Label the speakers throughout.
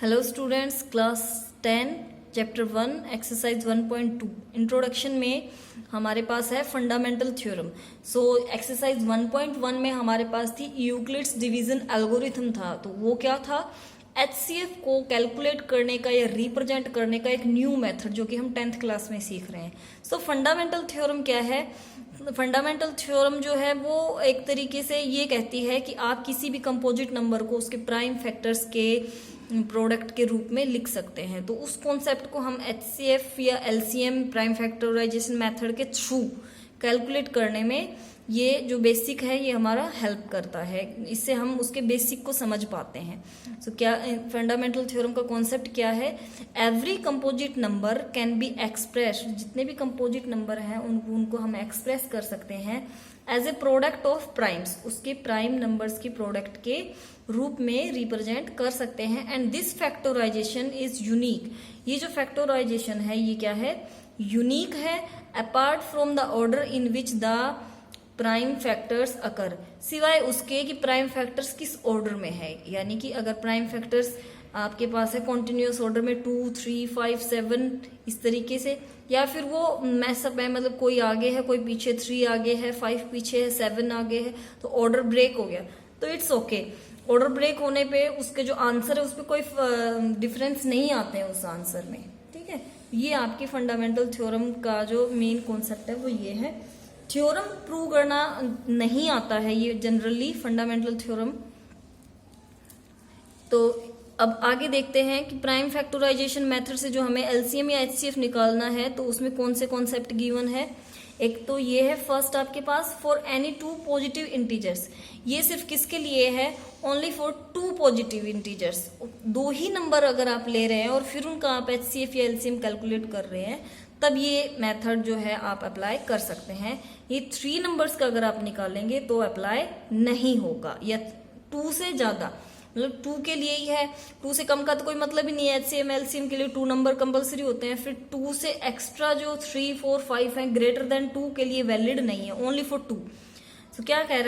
Speaker 1: Hello students, class 10 chapter 1 exercise 1.2 introduction में हमारे पास है फंडामेंटल थ्योरम। सो एक्सरसाइज 1.1 में हमारे पास थी यूक्लिड्स डिवीजन एल्गोरिथम था। तो वो क्या था? एचसीएफ को कैलकुलेट करने का या रिप्रेजेंट करने का एक न्यू मेथड जो कि हम 10th क्लास में सीख रहे हैं। सो फंडामेंटल थ्योरम क्या है? फंडामेंटल थ्योरम जो है वो एक तरीके से ये कहती है कि आप किसी भी कंपोजिट नंबर को उसके प्राइम फैक्टर्स के प्रोडक्ट के रूप में लिख सकते हैं। तो उस कॉन्सेप्ट को हम एचसीएफ या एलसीएम प्राइम फैक्टराइजेशन मेथड के थ्रू कैलकुलेट करने में ये जो बेसिक है ये हमारा हेल्प करता है। इससे हम उसके बेसिक को समझ पाते हैं। सो क्या फंडामेंटल थ्योरम का कॉन्सेप्ट क्या है? Every composite number can be express, जितने भी कंपोजिट नंबर हैं उनको हम एक्सप्रेस कर सकते हैं as a product of primes, उसके प्राइम नंबर्स की प्रोडक्ट के रूप में रिप्रेजेंट कर सकते हैं। And this factorization is unique. ये जो फैक्टराइजेशन है ये क्या है? यूनिक है apart from the order in which the prime factors occur, सिवाय उसके कि प्राइम फैक्टर्स किस ऑर्डर में है। यानी कि अगर प्राइम फैक्टर्स आपके पास है कॉन्टिन्यूस ऑर्डर में 2, 3, 5, 7 इस तरीके से, या फिर वो मैसअप है, मतलब कोई आगे है कोई पीछे, 3 आगे है 5 पीछे है 7 आगे है, तो ऑर्डर ब्रेक हो गया तो इट्स ओके। ऑर्डर ब्रेक होने पे उसके जो आंसर है उस पर कोई डिफरेंस नहीं आते हैं उस आंसर में। ठीक है, ये आपकी फंडामेंटल थ्योरम का जो मेन कॉन्सेप्ट है वो ये है। थ्योरम प्रूव करना नहीं आता है ये जनरली फंडामेंटल थ्योरम। तो अब आगे देखते हैं कि प्राइम फैक्टराइजेशन मेथड से जो हमें एलसीएम या एचसीएफ निकालना है तो उसमें कौन से कॉन्सेप्ट गिवन है। एक तो ये है फर्स्ट आपके पास फॉर एनी 2 पॉजिटिव इंटीजर्स। ये सिर्फ किसके लिए है? Only for 2 positive integers. 2 he number अगर आप ले रहे हैं और फिर उनका आप एचसीएफ या एलसीएम कैलकुलेट कर रहे हैं तब ये मेथड जो है आप अप्लाई कर सकते हैं। ये 3 नंबर्स का अगर आप निकालेंगे तो अप्लाई नहीं होगा, या 2 से ज्यादा, मतलब 2 के लिए ही है, 2 से कम का तो कोई मतलब ही नहीं है। एचसीएम एलसीएम के लिए 2 नंबर कंपलसरी होते हैं। फिर 2 से एक्स्ट्रा जो 3, 4, 5 है ग्रेटर देन 2 के लिए वैलिड नहीं है, ओनली फॉर 2। तो क्या कह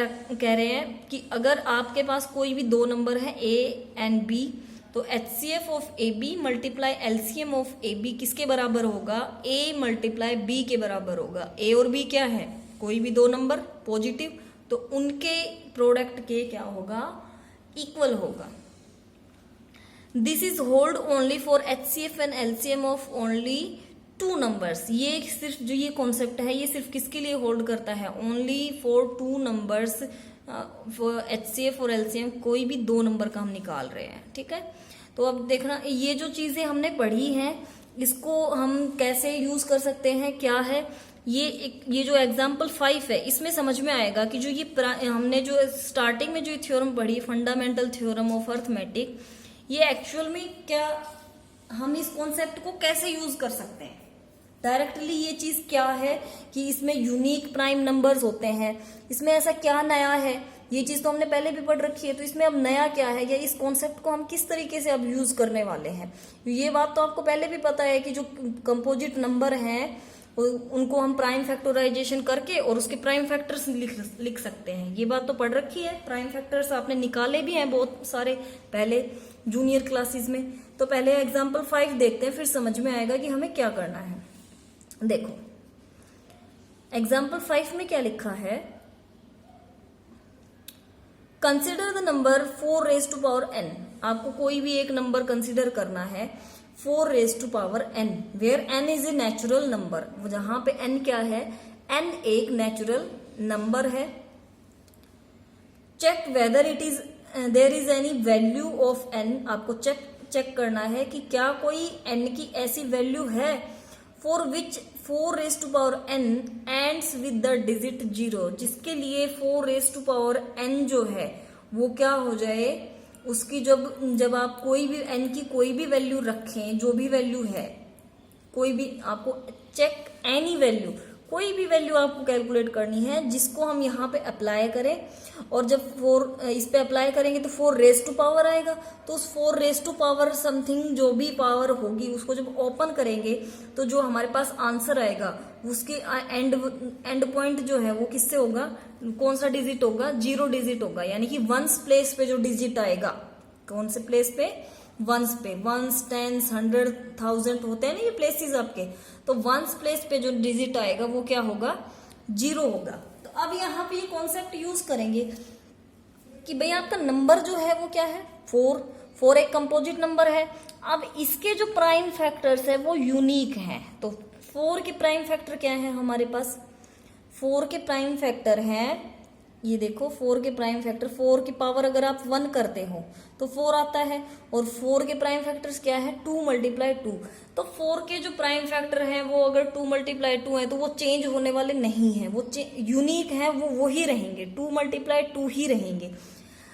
Speaker 1: रहे हैं कि अगर आपके पास कोई भी 2 नंबर है ए एंड बी, तो HCF of A B multiply LCM of A B किसके बराबर होगा? ए मल्टीप्लाई बी के बराबर होगा। ए और बी क्या है? कोई भी 2 नंबर पॉजिटिव, तो उनके प्रोडक्ट के क्या होगा? इक्वल होगा। This is hold only for HCF and LCM of only 2 numbers. ये सिर्फ जो ये कॉन्सेप्ट है ये सिर्फ किसके लिए होल्ड करता है? Only for 2 numbers. For HCF और एलसीएम कोई भी 2 नंबर का हम निकाल रहे हैं। ठीक है, तो अब देखना ये जो चीजें हमने पढ़ी हैं इसको हम कैसे यूज कर सकते हैं, क्या है ये जो एग्जाम्पल 5 है इसमें समझ में आएगा कि जो ये हमने जो स्टार्टिंग में जो थ्योरम पढ़ी फंडामेंटल थ्योरम ऑफ अर्थमेटिक, ये एक्चुअल में क्या हम इस कॉन्सेप्ट को कैसे यूज कर सकते हैं डायरेक्टली। ये चीज क्या है कि इसमें यूनिक प्राइम नंबर्स होते हैं, इसमें ऐसा क्या नया है? ये चीज तो हमने पहले भी पढ़ रखी है, तो इसमें अब नया क्या है या इस कॉन्सेप्ट को हम किस तरीके से अब यूज करने वाले हैं। ये बात तो आपको पहले भी पता है कि जो कंपोजिट नंबर हैं उनको हम प्राइम फैक्टराइजेशन करके और उसके प्राइम फैक्टर्स लिख सकते हैं। ये बात तो पढ़ रखी है। प्राइम फैक्टर्स आपने निकाले भी हैं बहुत सारे पहले जूनियर क्लासेस में। तो पहले एग्जाम्पल 5 देखते हैं, फिर समझ में आएगा कि हमें क्या करना है। देखो एग्जाम्पल 5 में क्या लिखा है? Consider the number 4 raise to power n। आपको कोई भी एक नंबर कंसिडर करना है 4 raise to power n, where n is a natural number. जहां पे n क्या है? n एक नेचुरल नंबर है। Check whether it is there is any value of n। आपको चेक करना है कि क्या कोई n की ऐसी वैल्यू है for which 4 raise to power n ends with the digit 0, जिसके लिए 4 रेज टू पावर n जो है वो क्या हो जाए? उसकी जब आप कोई भी n की कोई भी वैल्यू रखें, जो भी वैल्यू है, कोई भी आपको चेक एनी वैल्यू, कोई भी वैल्यू आपको कैलकुलेट करनी है जिसको हम यहाँ पे अप्लाई करें, और जब 4 इस पे अप्लाई करेंगे तो 4 रेज टू पावर आएगा। तो उस 4 रेज टू पावर समथिंग जो भी पावर होगी उसको जब ओपन करेंगे तो जो हमारे पास आंसर आएगा उसके एंड पॉइंट जो है वो किससे होगा? कौन सा डिजिट होगा? 0 डिजिट होगा। यानी कि 1s प्लेस पे जो डिजिट आएगा, कौन से प्लेस पे? वंस पे, वंस, टेंस, 100, 1000 होते हैं ना ये प्लेसेस आपके, तो वंस प्लेस पे जो डिजिट आएगा वो क्या होगा, 0 होगा। तो अब यहाँ पे ये कॉन्सेप्ट यूज करेंगे कि भाई आपका नंबर जो है वो क्या है, 4 एक कंपोजिट नंबर है। अब इसके जो प्राइम फैक्टर्स है वो यूनिक हैं। तो 4 के प्राइम फैक्टर क्या है हमारे पास, 4 के प्राइम फैक्टर हैं, ये देखो 4 के प्राइम फैक्टर, 4 की पावर अगर आप 1 करते हो तो 4 आता है, और 4 के प्राइम फैक्टर्स क्या है, 2 × 2। तो 4 के जो प्राइम फैक्टर हैं वो अगर 2 × 2 है तो वो चेंज होने वाले नहीं है, वो यूनिक है, वो ही रहेंगे, 2 × 2 ही रहेंगे।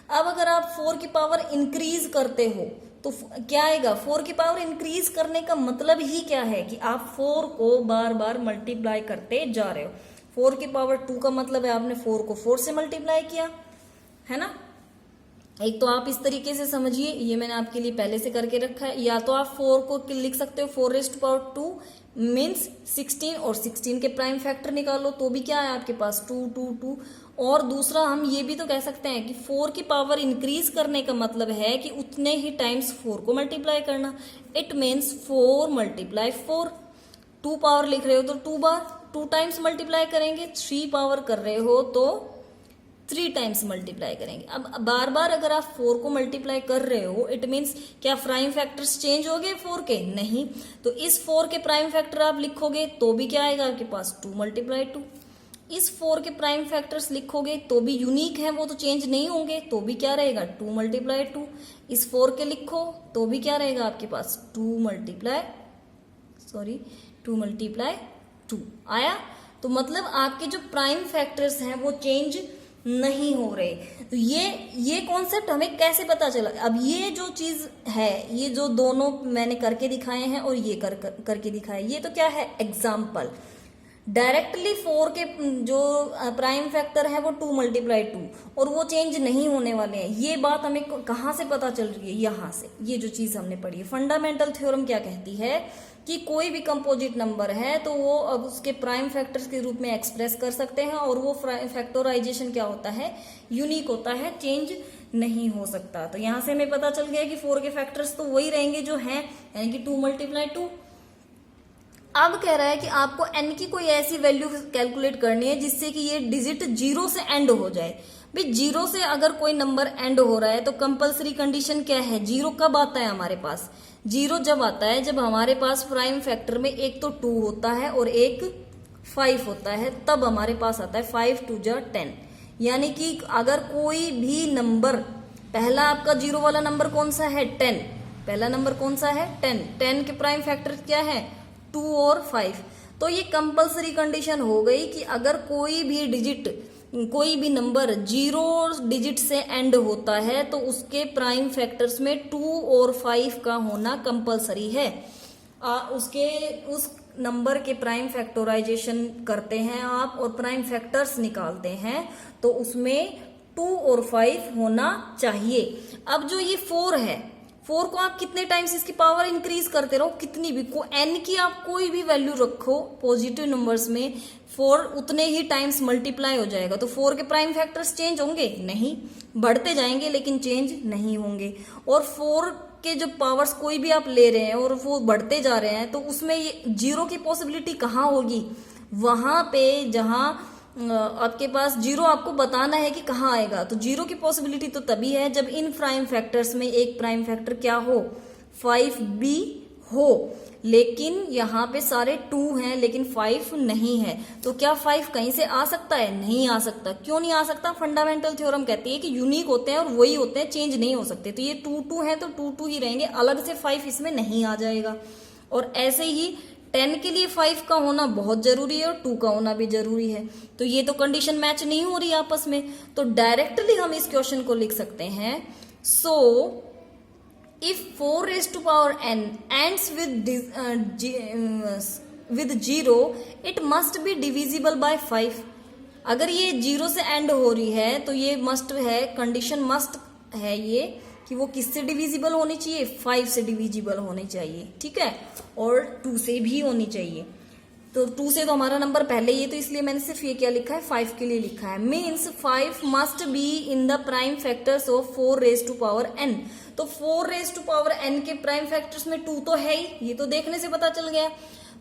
Speaker 1: अब अगर आप 4 की पावर इंक्रीज करते हो तो क्या आएगा, 4 की पावर इंक्रीज करने का मतलब ही क्या है कि आप 4 को बार बार मल्टीप्लाई करते जा रहे हो। 4 की पावर 2 का मतलब है आपने 4 को 4 से मल्टीप्लाई किया, है ना। एक तो आप इस तरीके से समझिए, ये मैंने आपके लिए पहले से करके रखा है, या तो आप 4 को लिख सकते हो 4⁻² मीन्स 16, और 16 के प्राइम फैक्टर निकालो तो भी क्या है आपके पास 2, 2, 2। और दूसरा हम ये भी तो कह सकते हैं कि 4 की पावर इंक्रीज करने का मतलब है कि उतने ही टाइम्स 4 को मल्टीप्लाई करना, इट मीन्स 4 × 4। 2 पावर लिख रहे हो तो 2 बार 2 टाइम्स मल्टीप्लाई करेंगे, 3 पावर कर रहे हो तो 3 टाइम्स मल्टीप्लाई करेंगे। अब बार बार अगर आप 4 को मल्टीप्लाई कर रहे हो, इट मीन्स क्या प्राइम फैक्टर्स चेंज हो गए 4 के, नहीं। तो इस 4 के प्राइम फैक्टर आप लिखोगे तो भी क्या आएगा आपके पास 2 × 2। इस 4 के प्राइम फैक्टर्स लिखोगे तो भी यूनिक है, वो तो चेंज नहीं होंगे, तो भी क्या रहेगा 2 × 2। इस 4 के लिखो तो भी क्या रहेगा आपके पास 2 × 2 आया। तो मतलब आपके जो प्राइम फैक्टर्स हैं वो चेंज नहीं हो रहे। तो ये कॉन्सेप्ट हमें कैसे पता चला, अब ये जो चीज है, ये जो दोनों मैंने करके दिखाए हैं और ये करके दिखाए, ये तो क्या है एग्जाम्पल। डायरेक्टली 4 के जो प्राइम फैक्टर है वो 2 × 2 और वो चेंज नहीं होने वाले हैं। ये बात हमें कहाँ से पता चल रही है, यहाँ से। ये जो चीज हमने पढ़ी है, फंडामेंटल थ्योरम क्या कहती है कि कोई भी कंपोजिट नंबर है तो वो अब उसके प्राइम फैक्टर्स के रूप में एक्सप्रेस कर सकते हैं, और वो फैक्टराइजेशन क्या होता है, यूनिक होता है, चेंज नहीं हो सकता। तो यहाँ से हमें पता चल गया कि 4 के फैक्टर्स तो वही रहेंगे जो हैं, यानी कि 2 × 2। अब कह रहा है कि आपको n की कोई ऐसी वैल्यू कैलकुलेट करनी है जिससे कि ये डिजिट 0 से एंड हो जाए। भाई 0 से अगर कोई नंबर एंड हो रहा है तो कंपलसरी कंडीशन क्या है, 0 कब आता है हमारे पास, 0 जब आता है जब हमारे पास प्राइम फैक्टर में एक तो 2 होता है और एक 5 होता है, तब हमारे पास आता है 5 × 2 = 10। यानी कि अगर कोई भी नंबर, पहला आपका 0 वाला नंबर कौन सा है, 10, पहला नंबर कौन सा है 10, 10 के प्राइम फैक्टर क्या है 2 और 5। तो ये कंपलसरी कंडीशन हो गई कि अगर कोई भी डिजिट, कोई भी नंबर 0 डिजिट से एंड होता है तो उसके प्राइम फैक्टर्स में 2 और 5 का होना कंपलसरी है। उस नंबर के प्राइम फैक्टराइजेशन करते हैं आप और प्राइम फैक्टर्स निकालते हैं तो उसमें 2 और 5 होना चाहिए। अब जो ये 4 है, 4 को आप कितने टाइम्स इसकी पावर इंक्रीज करते रहो, कितनी भी n की आप कोई भी वैल्यू रखो पॉजिटिव नंबर्स में, 4 उतने ही टाइम्स मल्टीप्लाई हो जाएगा। तो 4 के प्राइम फैक्टर्स चेंज होंगे नहीं, बढ़ते जाएंगे लेकिन चेंज नहीं होंगे। और 4 के जो पावर्स कोई भी आप ले रहे हैं और वो बढ़ते जा रहे हैं तो उसमें ये 0 की पॉसिबिलिटी कहाँ होगी, वहां पे जहां आपके पास 0 आपको बताना है कि कहाँ आएगा। तो 0 की पॉसिबिलिटी तो तभी है जब इन प्राइम फैक्टर्स में एक प्राइम फैक्टर क्या हो, 5 भी हो। लेकिन यहाँ पे सारे 2 हैं लेकिन 5 नहीं है, तो क्या 5 कहीं से आ सकता है, नहीं आ सकता। क्यों नहीं आ सकता, फंडामेंटल थ्योरम कहती है कि यूनिक होते हैं और वही होते हैं, चेंज नहीं हो सकते। तो ये 2 2 है तो 2 2 ही रहेंगे, अलग से 5 इसमें नहीं आ जाएगा। और ऐसे ही 10 के लिए 5 का होना बहुत जरूरी है और 2 का होना भी जरूरी है। तो ये तो कंडीशन मैच नहीं हो रही आपस में। तो डायरेक्टली हम इस क्वेश्चन को लिख सकते हैं, so if 4⁻n ends with 0 it must be divisible by 5। अगर ये 0 से एंड हो रही है तो ये मस्ट है, कंडीशन मस्ट है ये कि वो किससे डिविजिबल होनी चाहिए, 5 से डिविजिबल होनी चाहिए, ठीक है, और 2 से भी होनी चाहिए। तो 2 से तो हमारा नंबर पहले ही है, तो इसलिए मैंने सिर्फ ये क्या लिखा है, 5 के लिए लिखा है। Means 5 must be in the prime factors of 4⁻n। तो तो 4 रेज टू पावर n के प्राइम फैक्टर्स में 2 तो है ही, ये तो देखने से पता चल गया।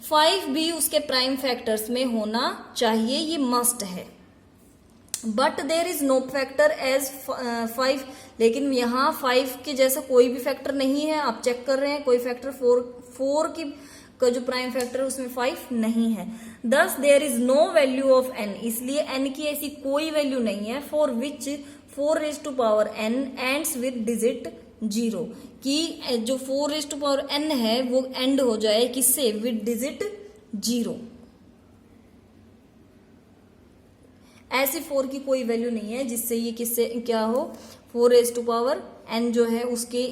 Speaker 1: 5 भी उसके प्राइम फैक्टर्स में होना चाहिए, ये मस्ट है। But there is no factor as 5, लेकिन यहाँ 5 के जैसा कोई भी फैक्टर नहीं है। आप चेक कर रहे हैं कोई फैक्टर 4 की का जो प्राइम फैक्टर है उसमें 5 नहीं है। Thus there is no value of n, इसलिए n की ऐसी कोई वैल्यू नहीं है for which 4 raise to power n ends with digit 0, कि जो 4 रेज टू पावर n है वो एंड हो जाए किससे, विद डिजिट 0। ऐसे 4 की कोई वैल्यू नहीं है जिससे ये किससे क्या हो, 4 रेज टू पावर n जो है उसके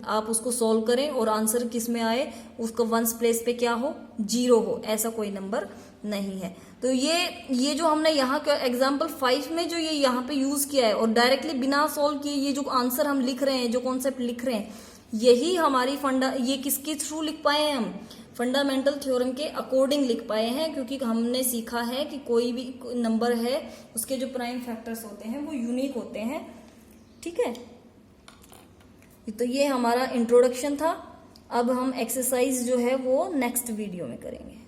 Speaker 1: आप उसको सॉल्व करें और आंसर किस में आए, उसका वंस प्लेस पे क्या हो, 0 हो, ऐसा कोई नंबर नहीं है। तो ये जो हमने यहाँ का एग्जाम्पल 5 में जो ये यहाँ पे यूज किया है और डायरेक्टली बिना सॉल्व किए ये जो आंसर हम लिख रहे हैं, जो कॉन्सेप्ट लिख रहे हैं, यही हमारी ये किसके थ्रू लिख पाए हैं, हम फंडामेंटल थ्योरम के अकॉर्डिंग लिख पाए हैं, क्योंकि हमने सीखा है कि कोई भी नंबर है उसके जो प्राइम फैक्टर्स होते हैं वो यूनिक होते हैं। ठीक है, तो ये हमारा इंट्रोडक्शन था। अब हम एक्सरसाइज जो है वो नेक्स्ट वीडियो में करेंगे।